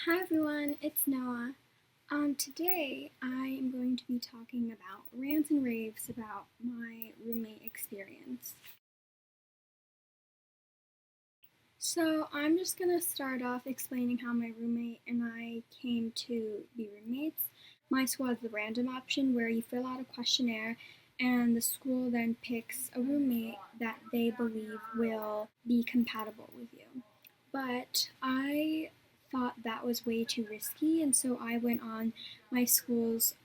Hi everyone, it's Noah. Today I am going to be talking about rants and raves about my roommate experience. So I'm just going to start off explaining how my roommate and I came to be roommates. My school has the random option where you fill out a questionnaire and the school then picks a roommate that they believe will be compatible with you. But I thought that was way too risky, and so I went on my school's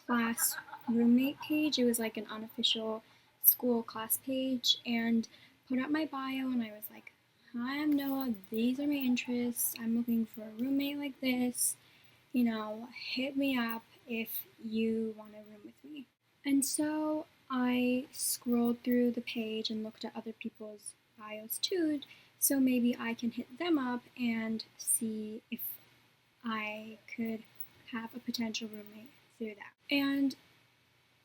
class roommate page. It was like an unofficial school class page, and put up my bio, and I was like, "Hi, I'm Noah. These are my interests. I'm looking for a roommate like this. Hit me up if you want to room with me." And so I scrolled through the page and looked at other people's bios too, so maybe I can hit them up and see if I could have a potential roommate through that. And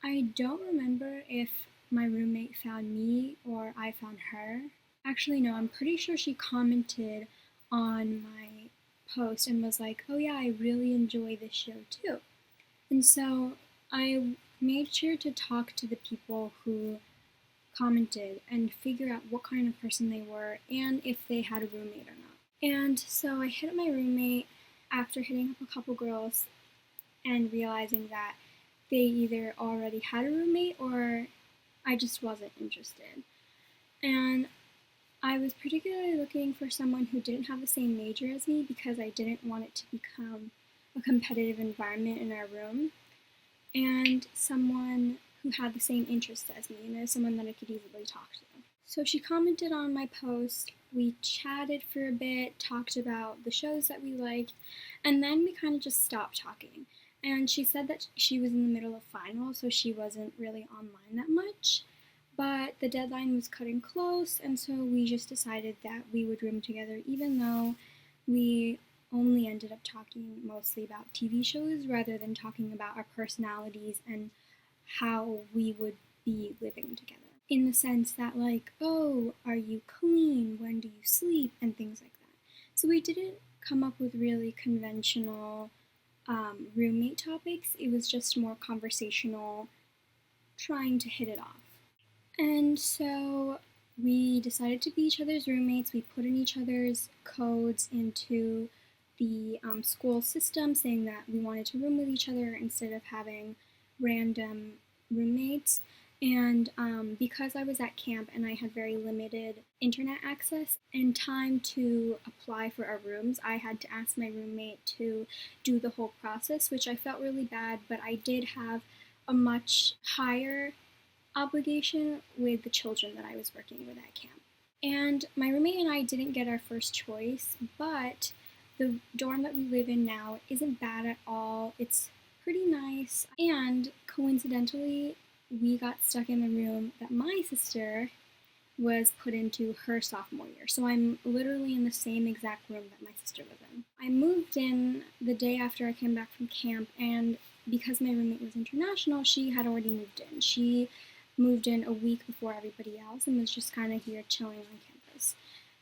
I don't remember if my roommate found me or I found her. Actually, no, I'm pretty sure she commented on my post and was like, "Oh, yeah, I really enjoy this show too." And so I made sure to talk to the people who commented and figure out what kind of person they were and if they had a roommate or not. And so I hit up my roommate after hitting up a couple girls and realizing that they either already had a roommate or I just wasn't interested. And I was particularly looking for someone who didn't have the same major as me because I didn't want it to become a competitive environment in our room, and someone who had the same interests as me, someone that I could easily talk to. So she commented on my post, we chatted for a bit, talked about the shows that we liked, and then we kind of just stopped talking. And she said that she was in the middle of finals, so she wasn't really online that much. But the deadline was cutting close, and so we just decided that we would room together, even though we only ended up talking mostly about TV shows rather than talking about our personalities and how we would be living together. In the sense that, like, oh, are you clean? When do you sleep? And things like that. So we didn't come up with really conventional roommate topics. It was just more conversational, trying to hit it off. And so we decided to be each other's roommates. We put in each other's codes into the school system saying that we wanted to room with each other instead of having random roommates. And because I was at camp and I had very limited internet access and time to apply for our rooms, I had to ask my roommate to do the whole process, which I felt really bad, but I did have a much higher obligation with the children that I was working with at camp. And my roommate and I didn't get our first choice, but the dorm that we live in now isn't bad at all. It's pretty nice. And coincidentally, we got stuck in the room that my sister was put into her sophomore year. So I'm literally in the same exact room that my sister was in. I moved in the day after I came back from camp, and because my roommate was international, she had already moved in. She moved in a week before everybody else and was just kind of here chilling on campus.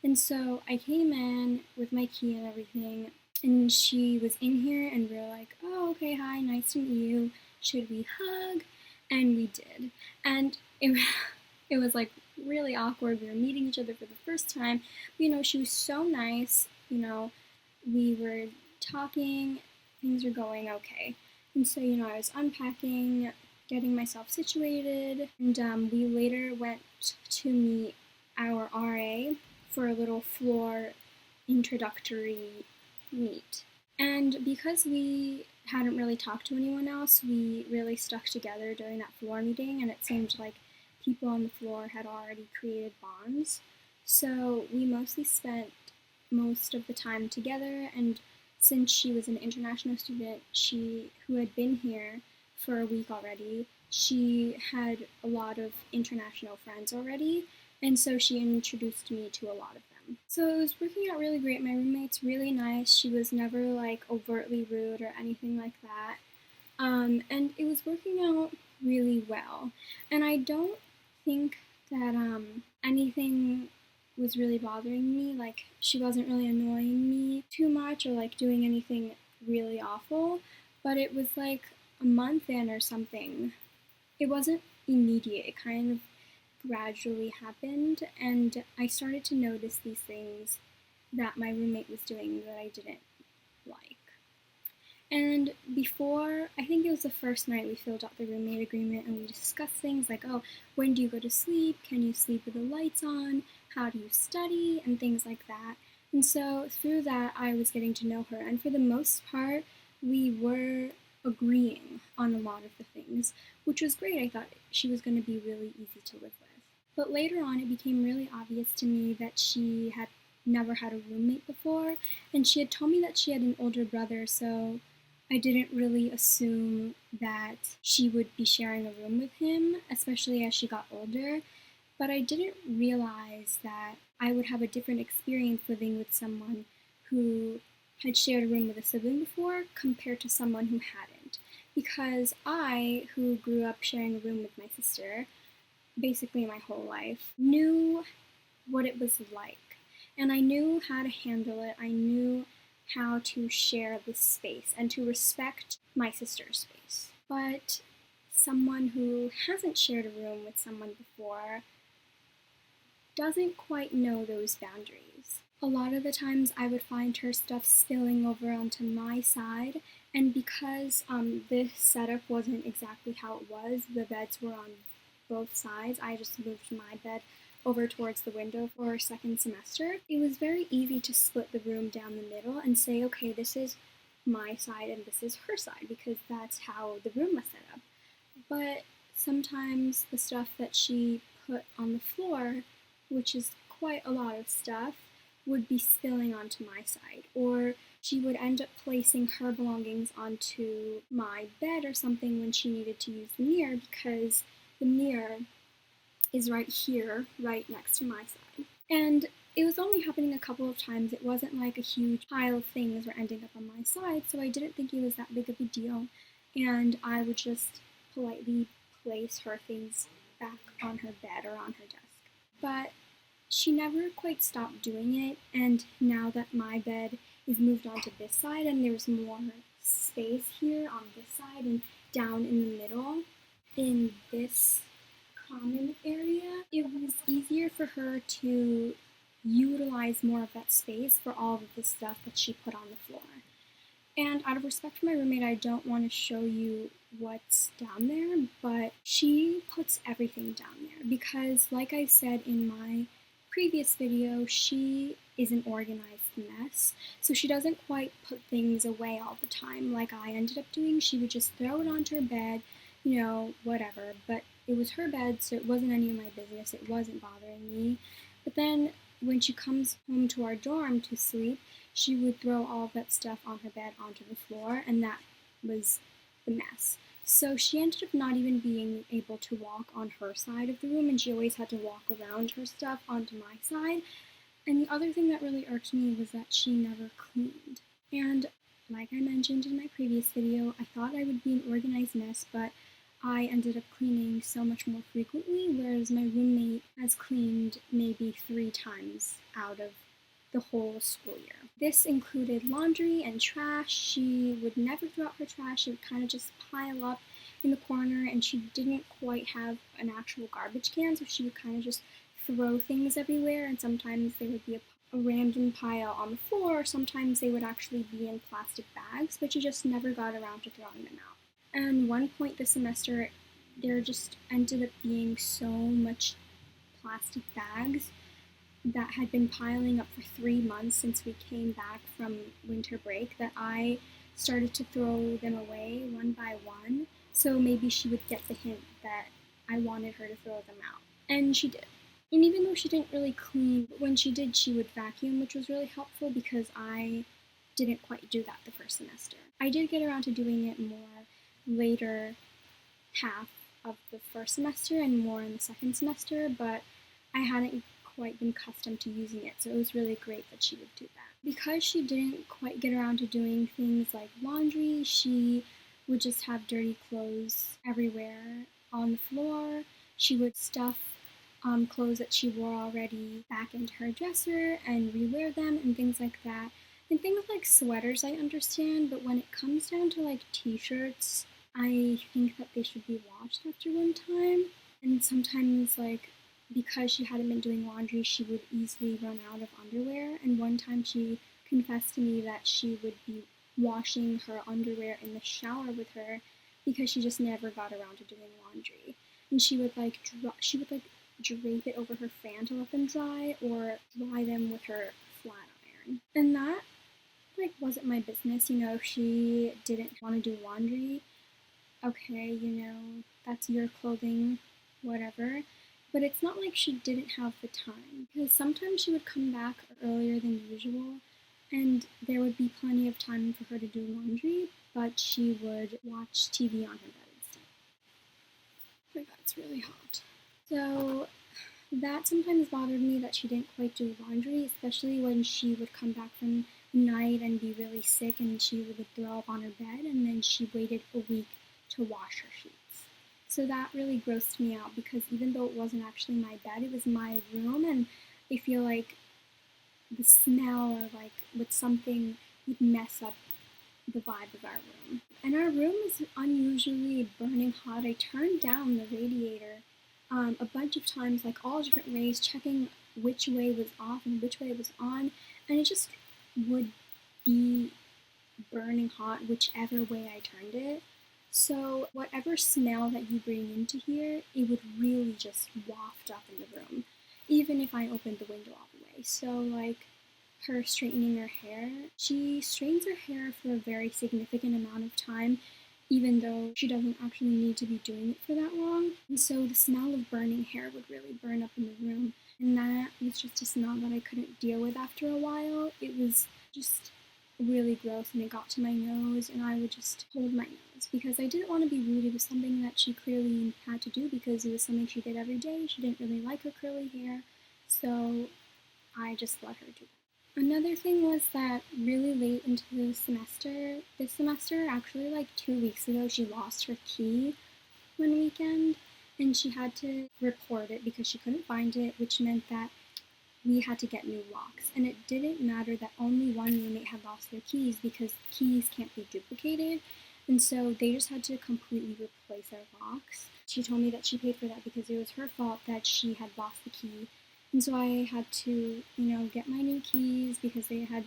And so I came in with my key and everything, and she was in here, and we were like, "Oh, okay, hi, nice to meet you. Should we hug?" And we did. And it was like really awkward. We were meeting each other for the first time. She was so nice. We were talking, things were going okay. And so, I was unpacking, getting myself situated, and we later went to meet our RA for a little floor introductory meet. And because we hadn't really talked to anyone else, we really stuck together during that floor meeting, and it seemed like people on the floor had already created bonds. So we mostly spent most of the time together, and since she was an international student, who had been here for a week already, she had a lot of international friends already, and so she introduced me to a lot of them. So it was working out really great. My roommate's really nice. She was never like overtly rude or anything like that. And it was working out really well. And I don't think that anything was really bothering me. Like, she wasn't really annoying me too much or like doing anything really awful, but it was like a month in or something. It wasn't immediate, it kind of gradually happened, and I started to notice these things that my roommate was doing that I didn't like. And before, I think it was the first night, we filled out the roommate agreement and we discussed things like, oh, when do you go to sleep? Can you sleep with the lights on? How do you study? And things like that. And so through that, I was getting to know her. And for the most part, we were agreeing on a lot of the things, which was great. I thought she was going to be really easy to live with. But later on, it became really obvious to me that she had never had a roommate before, and she had told me that she had an older brother, so I didn't really assume that she would be sharing a room with him, especially as she got older. But I didn't realize that I would have a different experience living with someone who had shared a room with a sibling before compared to someone who hadn't. Because I, who grew up sharing a room with my sister, basically my whole life, knew what it was like. And I knew how to handle it. I knew how to share this space and to respect my sister's space. But someone who hasn't shared a room with someone before doesn't quite know those boundaries. A lot of the times I would find her stuff spilling over onto my side, and because this setup wasn't exactly how it was, the beds were on both sides, I just moved my bed over towards the window for second semester. It was very easy to split the room down the middle and say, okay, this is my side and this is her side, because that's how the room was set up. But sometimes the stuff that she put on the floor, which is quite a lot of stuff, would be spilling onto my side, or she would end up placing her belongings onto my bed or something when she needed to use the mirror, because the mirror is right here, right next to my side. And it was only happening a couple of times. It wasn't like a huge pile of things were ending up on my side, so I didn't think it was that big of a deal, and I would just politely place her things back on her bed or on her desk. But she never quite stopped doing it, and now that my bed is moved onto this side and there's more space here on this side and down in the middle in this common area, it was easier for her to utilize more of that space for all of the stuff that she put on the floor. And out of respect for my roommate, I don't want to show you what's down there, but she puts everything down there because, like I said in my previous video, she is an organized mess. So she doesn't quite put things away all the time like I ended up doing. She would just throw it onto her bed, whatever. But it was her bed, so it wasn't any of my business. It wasn't bothering me. But then when she comes home to our dorm to sleep, she would throw all of that stuff on her bed onto the floor, and that was the mess. So she ended up not even being able to walk on her side of the room, and she always had to walk around her stuff onto my side. And the other thing that really irked me was that she never cleaned. And like I mentioned in my previous video, I thought I would be an organized mess, but I ended up cleaning so much more frequently, whereas my roommate has cleaned maybe 3 times out of the whole school year. This included laundry and trash. She would never throw out her trash. It would kind of just pile up in the corner, and she didn't quite have an actual garbage can, so she would kind of just throw things everywhere, and sometimes there would be a random pile on the floor, or sometimes they would actually be in plastic bags, but she just never got around to throwing them out. And one point this semester, there just ended up being so much plastic bags that had been piling up for 3 months since we came back from winter break that I started to throw them away one by one, so maybe she would get the hint that I wanted her to throw them out. And she did. And even though she didn't really clean, when she did, she would vacuum, which was really helpful because I didn't quite do that the first semester. I did get around to doing it more later half of the first semester and more in the second semester, but I hadn't quite been accustomed to using it, so it was really great that she would do that. Because she didn't quite get around to doing things like laundry, she would just have dirty clothes everywhere on the floor. She would stuff clothes that she wore already back into her dresser and rewear them and things like that. And things like sweaters I understand, but when it comes down to like t-shirts, I think that they should be washed after one time. And sometimes like because she hadn't been doing laundry, she would easily run out of underwear. And one time she confessed to me that she would be washing her underwear in the shower with her because she just never got around to doing laundry. And she would like drape it over her fan to let them dry or dry them with her flat iron. And that like wasn't my business, if she didn't want to do laundry, okay, that's your clothing, whatever. But it's not like she didn't have the time, because sometimes she would come back earlier than usual, and there would be plenty of time for her to do laundry, but she would watch TV on her bed instead. Oh my god, it's really hot. So that sometimes bothered me that she didn't quite do laundry, especially when she would come back from the night and be really sick and she would throw up on her bed, and then she waited a week to wash her sheets. So that really grossed me out, because even though it wasn't actually my bed, it was my room, and I feel like the smell or like with something would mess up the vibe of our room. And our room is unusually burning hot. I turned down the radiator a bunch of times, like all different ways, checking which way was off and which way was on, and it just would be burning hot whichever way I turned it. So whatever smell that you bring into here, it would really just waft up in the room, even if I opened the window all the way. So like her straightening her hair, she straightens her hair for a very significant amount of time, even though she doesn't actually need to be doing it for that long. And so the smell of burning hair would really burn up in the room. And that was just a smell that I couldn't deal with after a while. It was just really gross, and it got to my nose, and I would just hold my nose because I didn't want to be rude. It was something that she clearly had to do because it was something she did every day. She didn't really like her curly hair, so I just let her do that. Another thing was that really late into this semester, actually like 2 weeks ago, she lost her key one weekend, and she had to report it because she couldn't find it, which meant that we had to get new locks. And it didn't matter that only one roommate had lost their keys, because keys can't be duplicated, and so they just had to completely replace our locks. She told me that she paid for that because it was her fault that she had lost the key. And so I had to, get my new keys because they had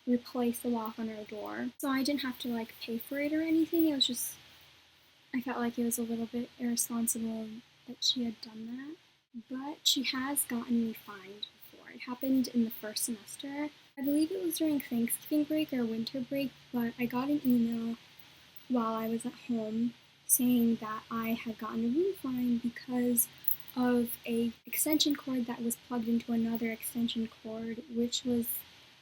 replaced the lock on our door. So I didn't have to like pay for it or anything. It was just, I felt like it was a little bit irresponsible that she had done that. But she has gotten me fined before. It happened in the first semester. I believe it was during Thanksgiving break or winter break, but I got an email while I was at home saying that I had gotten a room fine because of a extension cord that was plugged into another extension cord, which was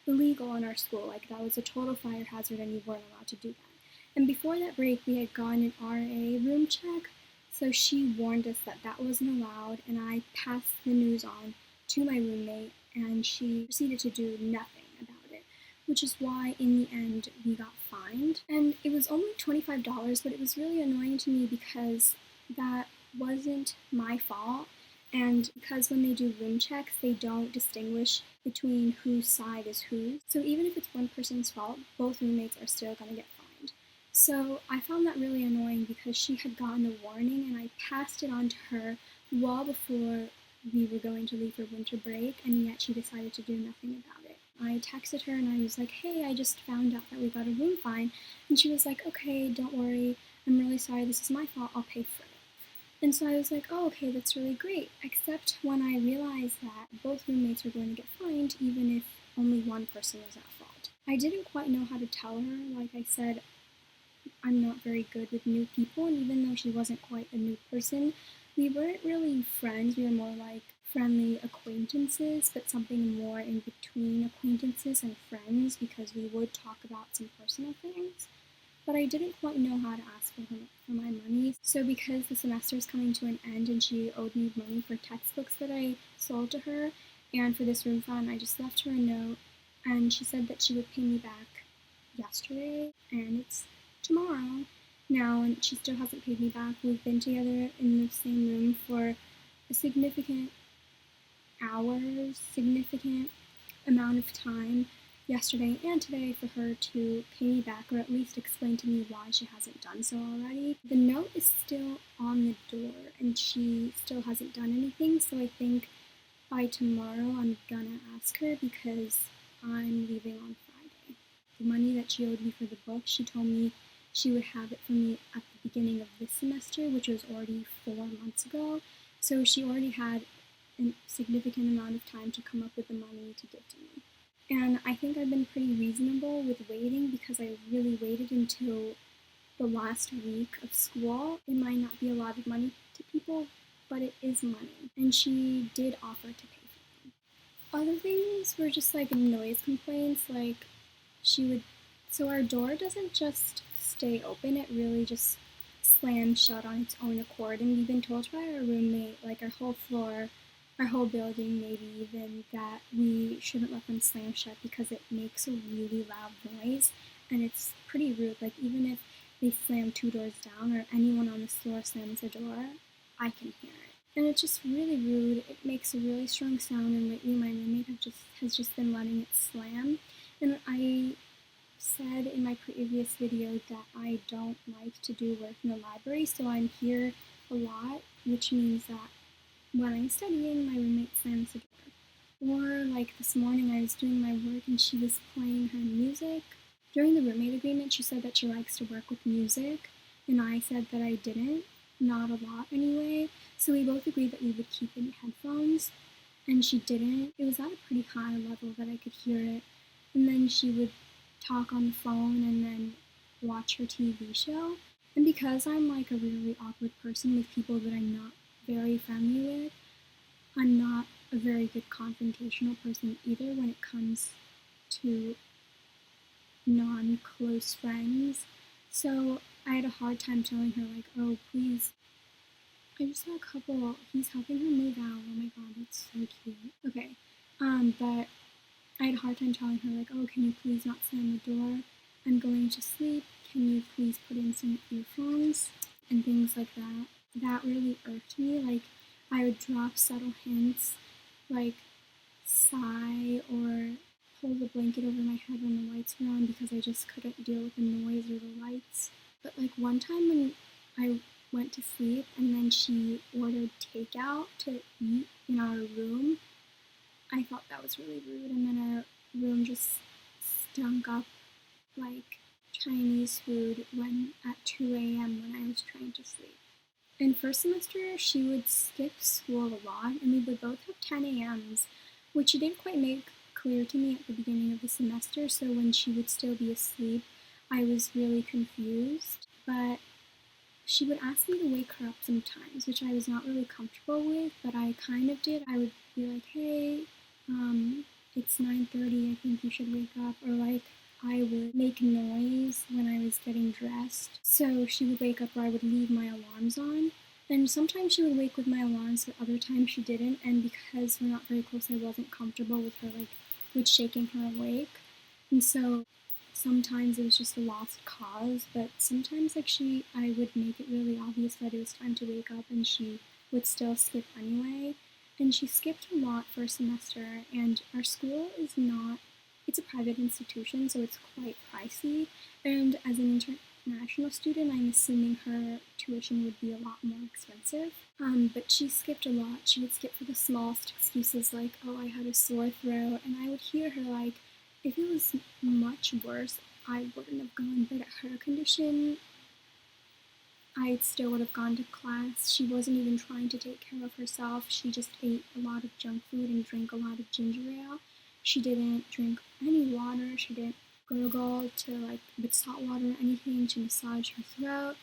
illegal in our school. Like, that was a total fire hazard and you weren't allowed to do that. And before that break, we had gotten an RA room check, so she warned us that that wasn't allowed, and I passed the news on to my roommate, and she proceeded to do nothing about it, which is why in the end we got fined. And it was only $25, but it was really annoying to me because that wasn't my fault, and because when they do room checks, they don't distinguish between whose side is whose. So even if it's one person's fault, both roommates are still going to get fined. So I found that really annoying because she had gotten a warning, and I passed it on to her well before we were going to leave for winter break, and yet she decided to do nothing about it. I texted her and I was like, hey, I just found out that we got a room fine. And she was like, okay, don't worry. I'm really sorry. This is my fault. I'll pay for it. And so I was like, oh, okay, that's really great. Except when I realized that both roommates were going to get fined, even if only one person was at fault. I didn't quite know how to tell her. Like I said, I'm not very good with new people, and even though she wasn't quite a new person, we weren't really friends. We were more like friendly acquaintances, but something more in between acquaintances and friends, because we would talk about some personal things. But I didn't quite know how to ask for my money. So because the semester is coming to an end and she owed me money for textbooks that I sold to her and for this room fund, I just left her a note, and she said that she would pay me back yesterday, and it's tomorrow now, and she still hasn't paid me back. We've been together in the same room for a significant hours, significant amount of time yesterday and today for her to pay me back or at least explain to me why she hasn't done so already. The note is still on the door and she still hasn't done anything, so I think by tomorrow I'm gonna ask her because I'm leaving on Friday. The money that she owed me for the book, she told me she would have it for me at the beginning of this semester, which was already 4 months ago. So she already had a significant amount of time to come up with the money to give to me. And I think I've been pretty reasonable with waiting because I really waited until the last week of school. It might not be a lot of money to people, but it is money. And she did offer to pay for them. Other things were just like noise complaints, like she would. So our door doesn't just stay open, it really just slams shut on its own accord. And we've been told by our roommate, like our whole floor, our whole building, maybe even, that we shouldn't let them slam shut because it makes a really loud noise and it's pretty rude. Like, even if they slam 2 doors down or anyone on this floor slams a door, I can hear it. And it's just really rude. It makes a really strong sound, and lately my roommate has just been letting it slam. And I said in my previous video that I don't like to do work in the library, so I'm here a lot, which means that when I'm studying, my roommate slams the door. Or like this morning, I was doing my work and she was playing her music. During the roommate agreement, she said that she likes to work with music, and I said that I didn't, not a lot anyway. So we both agreed that we would keep in headphones, and she didn't. It was at a pretty high level that I could hear it. And then she would talk on the phone and then watch her TV show. And because I'm like a really awkward person with people that I'm not very friendly with, I'm not a very good confrontational person either when it comes to non-close friends. So I had a hard time telling her, like, oh, please. I just saw a couple. He's helping her move out. Oh my god, that's so cute. Okay. But I had a hard time telling her, like, oh, can you please not slam the door? I'm going to sleep. Can you please put in some earphones? And things like that. That really irked me. Like, I would drop subtle hints, like sigh or pull the blanket over my head when the lights were on because I just couldn't deal with the noise or the lights. But like one time when I went to sleep and then she ordered takeout to eat in our room, I thought that was really rude, and then our room just stunk up like Chinese food when at 2 a.m. when I was trying to sleep. In first semester, she would skip school a lot, and we would both have 10 a.m.s, which she didn't quite make clear to me at the beginning of the semester, so when she would still be asleep, I was really confused. But she would ask me to wake her up sometimes, which I was not really comfortable with, but I kind of did. I would be like, hey, it's 9:30, I think you should wake up, or like I would make noise when I was getting dressed. So she would wake up or I would leave my alarms on. And sometimes she would wake with my alarms, but other times she didn't. And because we're not very close, I wasn't comfortable with her, like, with shaking her awake. And so sometimes it was just a lost cause, but sometimes, like, I would make it really obvious that it was time to wake up and she would still skip anyway. And she skipped a lot for a semester, and our school is not, it's a private institution, so it's quite pricey. And as an international student, I'm assuming her tuition would be a lot more expensive. But she skipped a lot. She would skip for the smallest excuses, like, oh, I had a sore throat. And I would hear her, like, if it was much worse, I wouldn't have gone. But at her condition, I still would have gone to class. She wasn't even trying to take care of herself. She just ate a lot of junk food and drank a lot of ginger ale. She didn't drink any water. She didn't gurgle to, like, with salt water or anything to massage her throat.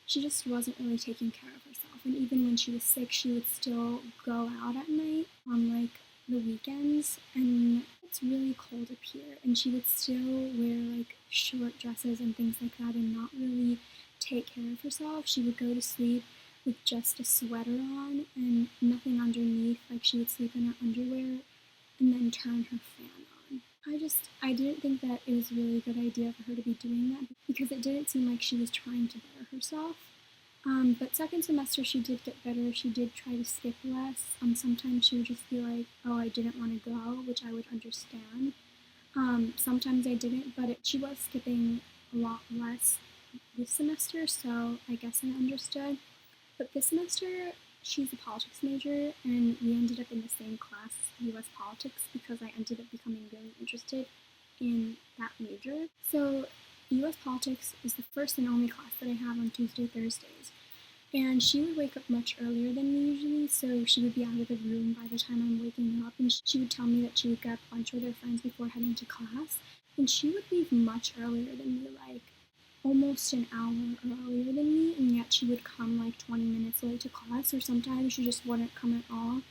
She just wasn't really taking care of herself. And even when she was sick, she would still go out at night on, like, the weekends. And it's really cold up here. And she would still wear, like, short dresses and things like that and not really take care of herself. She would go to sleep with just a sweater on and nothing underneath. Like, she would sleep in her underwear and then turn her fan on. I didn't think that it was really a good idea for her to be doing that because it didn't seem like she was trying to better herself. But second semester she did get better. She did try to skip less. Sometimes she would just be like, oh, I didn't want to go, which I would understand. Sometimes I didn't, but she was skipping a lot less this semester, so I guess I understood. But this semester, she's a politics major, and we ended up in the same class, US politics, because I ended up becoming really interested in that major. So, US politics is the first and only class that I have on Tuesday, Thursdays. And she would wake up much earlier than me usually, so she would be out of the room by the time I'm waking up, and she would tell me that she would grab lunch with her friends before heading to class. And she would leave much earlier than me, like almost an hour earlier than me, and yet she would come like 20 minutes late to class, or sometimes she just wouldn't come at all.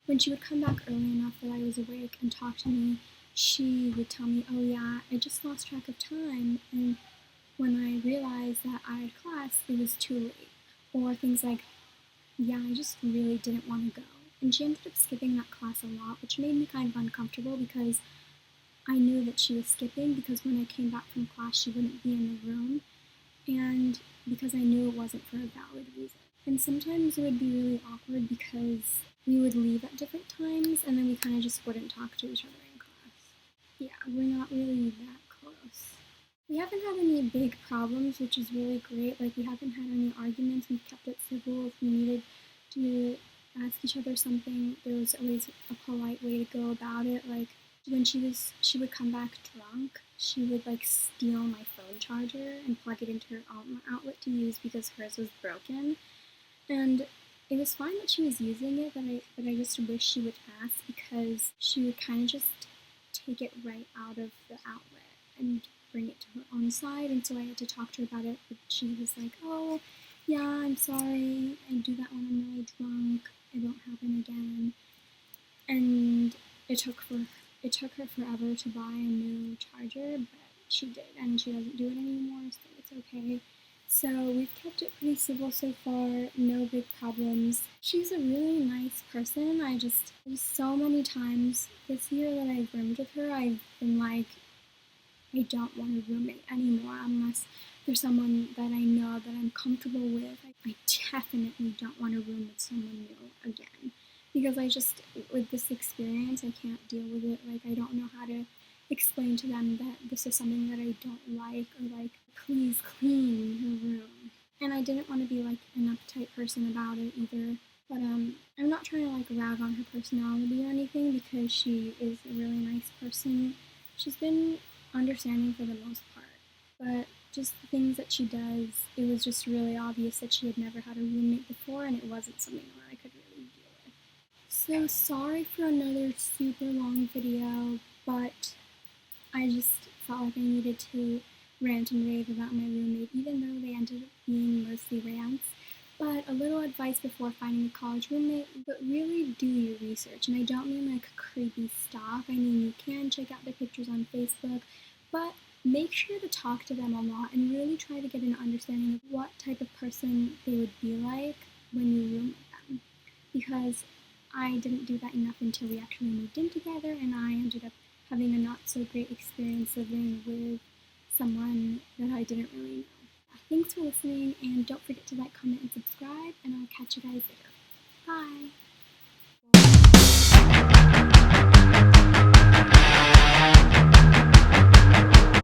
When she would come back early enough that I was awake and talk to me, she would tell me, oh yeah, I just lost track of time, and when I realized that I had class, it was too late. Or things like, yeah, I just really didn't want to go. And she ended up skipping that class a lot, which made me kind of uncomfortable because I knew that she was skipping because when I came back from class, she wouldn't be in the room, and because I knew it wasn't for a valid reason. And sometimes it would be really awkward because we would leave at different times and then we kind of just wouldn't talk to each other in class. Yeah, we're not really that close. We haven't had any big problems, which is really great. Like, we haven't had any arguments. We've kept it civil. If we needed to ask each other something, there was always a polite way to go about it. Like, when she would come back drunk, she would like steal my phone charger and plug it into her outlet to use because hers was broken. And it was fine that she was using it, but I just wish she would ask because she would kind of just take it right out of the outlet and bring it to her own side. And so I had to talk to her about it, but she was like, oh, yeah, I'm sorry. I do that when I'm really drunk. It won't happen again. And it took her forever to buy a new charger, but she did, and she doesn't do it anymore, so it's okay. So we've kept it pretty civil so far, no big problems. She's a really nice person. There's so many times this year that I've roomed with her, I've been like, I don't want a roommate anymore unless there's someone that I know that I'm comfortable with. I definitely don't want to room with someone new again. Because with this experience, I can't deal with it. Like, I don't know how to explain to them that this is something that I don't like, or like, please clean your room. And I didn't want to be like an uptight person about it either. But I'm not trying to like rag on her personality or anything because she is a really nice person. She's been understanding for the most part. But just the things that she does, it was just really obvious that she had never had a roommate before, and it wasn't something that I could really deal with. So sorry for another super long video, but I just felt like I needed to rant and rave about my roommate, even though they ended up being mostly rants. But a little advice before finding a college roommate, but really do your research. And I don't mean like creepy stuff. I mean, you can check out their pictures on Facebook, but make sure to talk to them a lot and really try to get an understanding of what type of person they would be like when you room with them. Because I didn't do that enough until we actually moved in together, and I ended up having a not so great experience living with someone that I didn't really know. Thanks for listening, and don't forget to like, comment, and subscribe, and I'll catch you guys later. Bye!